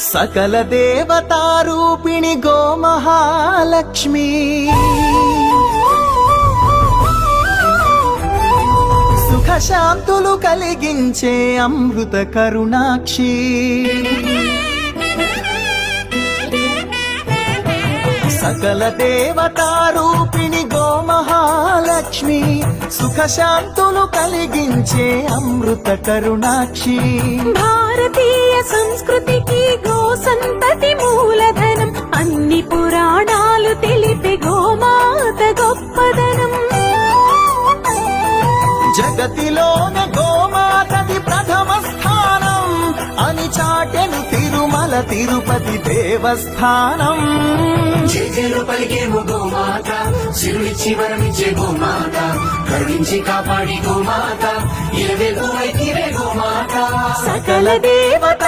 సకల దేవతారూపిణి గోమహాలక్ష్మి సుఖ శాంతులు కలిగించే అమృత కరుణాక్షి సకల దేవతారూపిణి గోమహాలక్ష్మి సుఖ శాంతులు కలిగించే అమృత కరుణాక్షి భారతీయ సంస్కృతికి గో సంతతి మూలధనం అన్ని పురాణాలు తెలిపే గోమాత గొప్పదనం జగతిలోన గోమాతది ప్రథమ స్థానం అని చాటెను తిరుమల తిరుపతి దేవస్థానం జేజేలు పలికేము గోమాత శివుడిచ్చి వరమిచ్చే గోమాత కరుణించి కాపాడి గోమాత ఇలవెల్లు వైతిరే గోమాత సకల దేవత